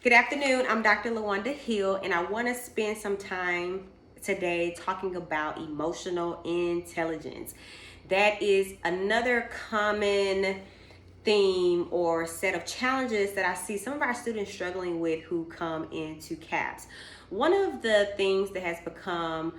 Good afternoon. I'm Dr. LaWanda Hill, and I want to spend some time today talking about emotional intelligence. That is another common theme or set of challenges that I see some of our students struggling with who come into CAPS. One of the things that has become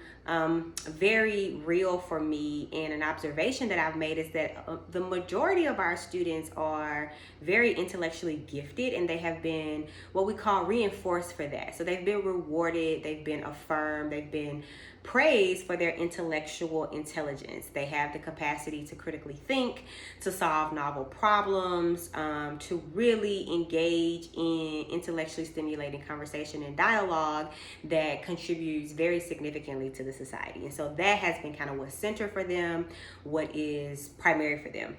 very real for me, and an observation that I've made, is that the majority of our students are very intellectually gifted, and they have been what we call reinforced for that. So they've been rewarded, they've been affirmed, they've been praised for their intellectual intelligence. They have the capacity to critically think, to solve novel problems, to really engage in intellectually stimulating conversation and dialogue that contributes very significantly to the society. And so that has been kind of what's center for them, what is primary for them.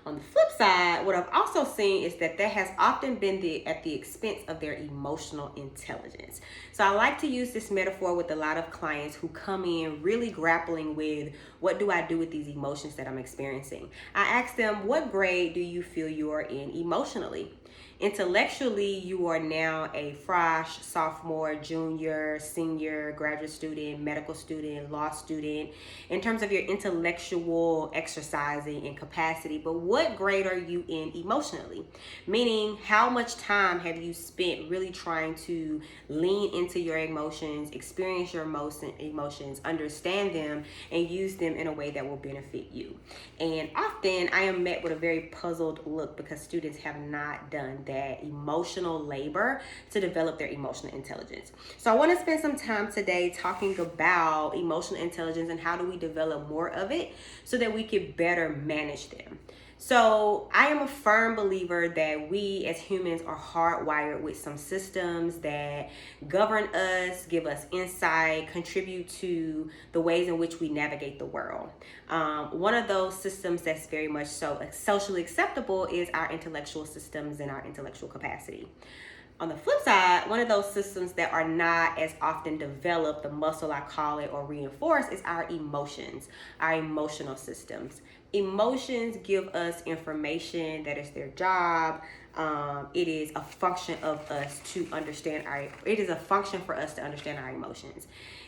On the flip side, what I've also seen is that has often been at the expense of their emotional intelligence. So I like to use this metaphor with a lot of clients who come in really grappling with, what do I do with these emotions that I'm experiencing? I ask them, what grade do you feel you are in emotionally? Intellectually, you are now a fresh sophomore, junior, senior, graduate student, medical student, law student, in terms of your intellectual exercising and capacity. But what grade are you in emotionally? Meaning, how much time have you spent really trying to lean into your emotions, experience your emotions, understand them, and use them in a way that will benefit you? And often I am met with a very puzzled look because students have not done that emotional labor to develop their emotional intelligence. So I want to spend some time today talking about emotional intelligence and how do we develop more of it so that we can better manage them. So I am a firm believer that we as humans are hardwired with some systems that govern us, give us insight, contribute to the ways in which we navigate the world. One of those systems that's very much so socially acceptable is our intellectual systems and our intellectual capacity. On the flip side, one of those systems that are not as often developed, the muscle I call it, or reinforced, is our emotions, our emotional systems. Emotions give us information. That is their job. It is a function of us to understand it is a function for us to understand our emotions.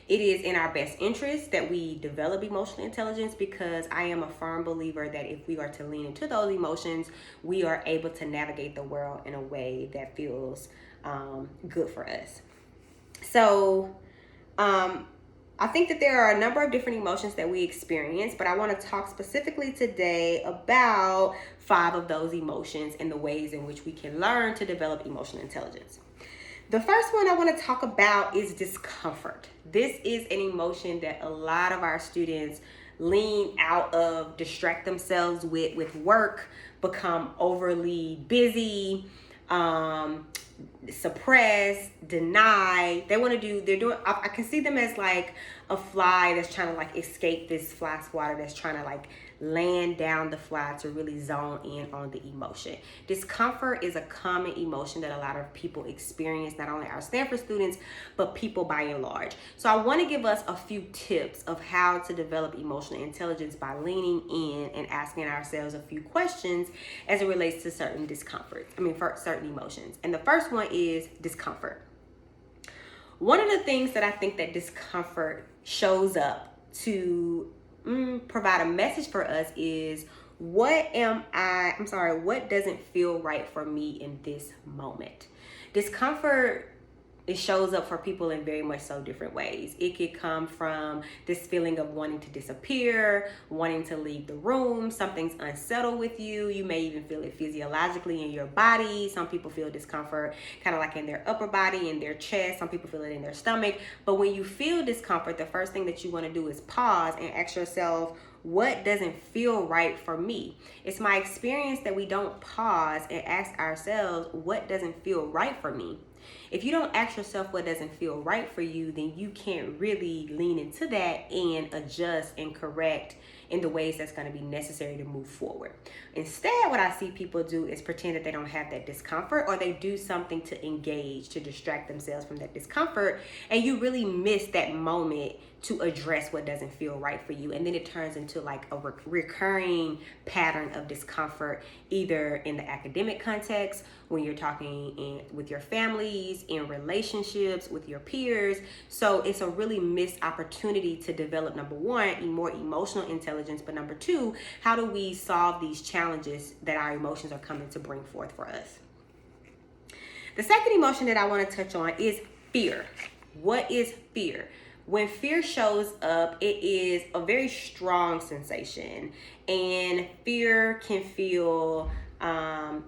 It is in our best interest that we develop emotional intelligence, because I am a firm believer that if we are to lean into those emotions, we are able to navigate the world in a way that feels good for us. So I think that there are a number of different emotions that we experience, but I want to talk specifically today about 5 of those emotions and the ways in which we can learn to develop emotional intelligence. The first one I want to talk about is discomfort. This is an emotion that a lot of our students lean out of, distract themselves with work, become overly busy, suppress, deny. I can see them as like a fly that's trying to like escape this fly swatter that's trying to like land down the fly to really zone in on the emotion. Discomfort is a common emotion that a lot of people experience, not only our Stanford students, but people by and large. So I want to give us a few tips of how to develop emotional intelligence by leaning in and asking ourselves a few questions as it relates to certain for certain emotions. And the first one is discomfort. One of the things that I think that discomfort shows up to provide a message for us is, what doesn't feel right for me in this moment? Discomfort, it shows up for people in very much so different ways. It could come from this feeling of wanting to disappear, wanting to leave the room, something's unsettled with you. You may even feel it physiologically in your body. Some people feel discomfort kind of like in their upper body, in their chest. Some people feel it in their stomach. But when you feel discomfort, the first thing that you want to do is pause and ask yourself, what doesn't feel right for me? It's my experience that we don't pause and ask ourselves, what doesn't feel right for me? If you don't ask yourself what doesn't feel right for you, then you can't really lean into that and adjust and correct in the ways that's going to be necessary to move forward. Instead, what I see people do is pretend that they don't have that discomfort, or they do something to engage, to distract themselves from that discomfort, and you really miss that moment to address what doesn't feel right for you. And then it turns into like a recurring pattern of discomfort, either in the academic context, when you're talking with your families, in relationships, with your peers. So it's a really missed opportunity to develop, number one, more emotional intelligence, but number two, how do we solve these challenges that our emotions are coming to bring forth for us? The second emotion that I want to touch on is fear. What is fear? When fear shows up, it is a very strong sensation, and fear can feel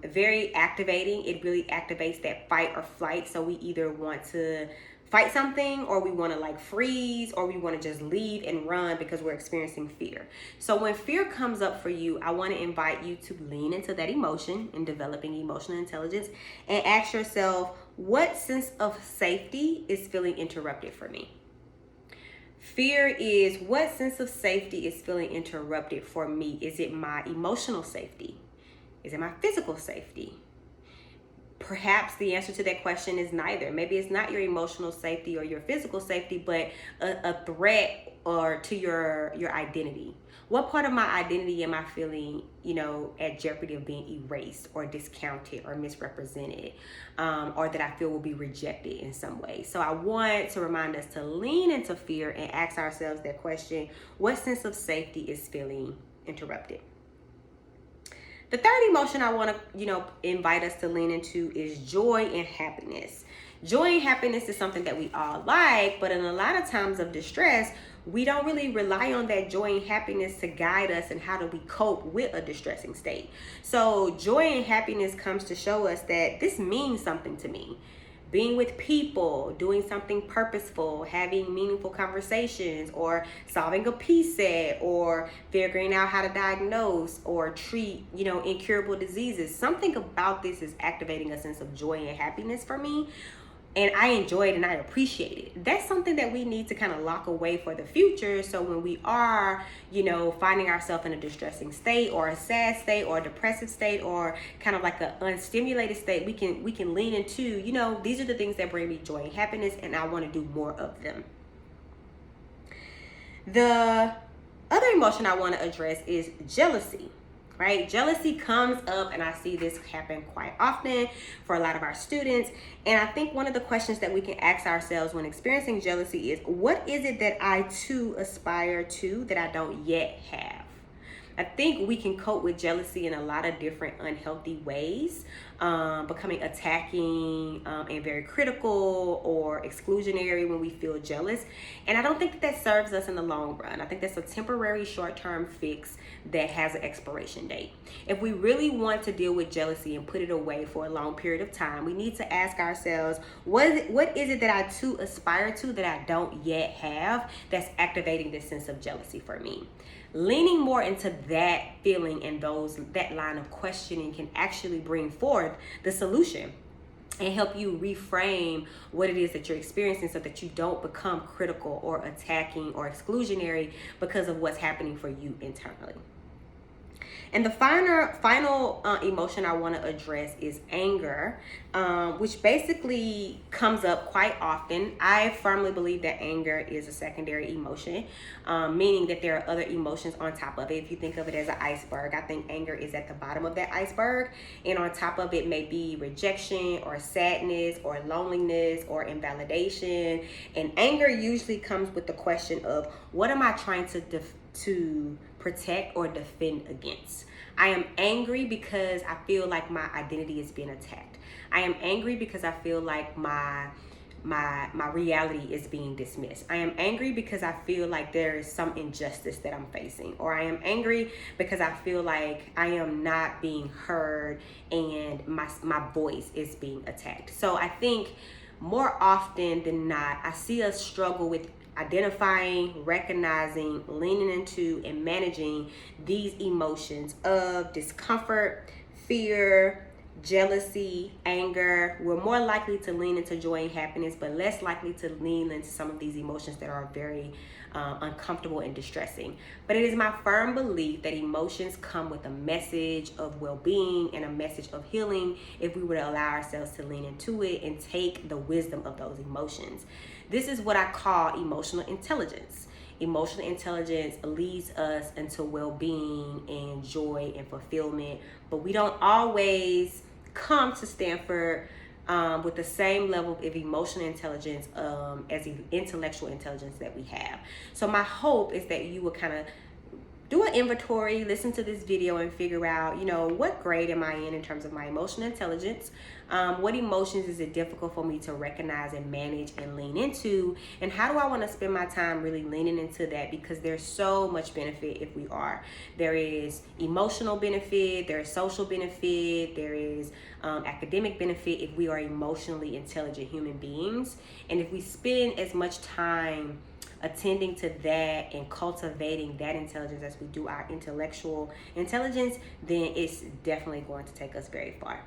very activating. It really activates that fight or flight. So we either want to fight something, or we want to like freeze, or we want to just leave and run because we're experiencing fear. So when fear comes up for you, I want to invite you to lean into that emotion in developing emotional intelligence and ask yourself, what sense of safety is feeling interrupted for me? Fear is, what sense of safety is feeling interrupted for me? Is it my emotional safety? Is it my physical safety? Perhaps the answer to that question is neither. Maybe it's not your emotional safety or your physical safety, but a threat or to your identity. What part of my identity am I feeling, at jeopardy of being erased or discounted or misrepresented, or that I feel will be rejected in some way? So I want to remind us to lean into fear and ask ourselves that question: what sense of safety is feeling interrupted? The third emotion I want to, invite us to lean into is joy and happiness. Joy and happiness is something that we all like, but in a lot of times of distress, we don't really rely on that joy and happiness to guide us and how do we cope with a distressing state. So joy and happiness comes to show us that this means something to me. Being with people, doing something purposeful, having meaningful conversations, or solving a piece set, or figuring out how to diagnose or treat, incurable diseases. Something about this is activating a sense of joy and happiness for me. And I enjoy it and I appreciate it. That's something that we need to kind of lock away for the future. So when we are, finding ourselves in a distressing state, or a sad state, or a depressive state, or kind of like an unstimulated state, we can lean into, these are the things that bring me joy and happiness, and I want to do more of them. The other emotion I want to address is jealousy. Right? Jealousy comes up, and I see this happen quite often for a lot of our students. And I think one of the questions that we can ask ourselves when experiencing jealousy is, what is it that I too aspire to that I don't yet have? I think we can cope with jealousy in a lot of different unhealthy ways, becoming attacking and very critical or exclusionary when we feel jealous. And I don't think that serves us in the long run. I think that's a temporary short-term fix that has an expiration date. If we really want to deal with jealousy and put it away for a long period of time, we need to ask ourselves, what is it that I too aspire to that I don't yet have that's activating this sense of jealousy for me? Leaning more into that feeling and that line of questioning can actually bring forth the solution and help you reframe what it is that you're experiencing, so that you don't become critical or attacking or exclusionary because of what's happening for you internally. And the final emotion I want to address is anger, which basically comes up quite often. I firmly believe that anger is a secondary emotion, meaning that there are other emotions on top of it. If you think of it as an iceberg, I think anger is at the bottom of that iceberg. And on top of it may be rejection or sadness or loneliness or invalidation. And anger usually comes with the question of, what am I trying to protect or defend against? I am angry because I feel like my identity is being attacked. I am angry because I feel like my reality is being dismissed. I am angry because I feel like there is some injustice that I'm facing, or I am angry because I feel like I am not being heard and my voice is being attacked. So I think more often than not, I see us struggle with identifying, recognizing, leaning into, and managing these emotions of discomfort, fear, jealousy, anger. We're more likely to lean into joy and happiness, but less likely to lean into some of these emotions that are very uncomfortable and distressing. But it is my firm belief that emotions come with a message of well-being and a message of healing if we were to allow ourselves to lean into it and take the wisdom of those emotions. This is what I call emotional intelligence. Emotional intelligence leads us into well-being and joy and fulfillment, but we don't always come to Stanford with the same level of emotional intelligence as the intellectual intelligence that we have. So my hope is that you will kind of do an inventory, listen to this video, and figure out, what grade am I in terms of my emotional intelligence? What emotions is it difficult for me to recognize and manage and lean into? And how do I want to spend my time really leaning into that? Because there's so much benefit if we are. There is emotional benefit, there is social benefit, there is academic benefit if we are emotionally intelligent human beings. And if we spend as much time attending to that and cultivating that intelligence as we do our intellectual intelligence, then it's definitely going to take us very far.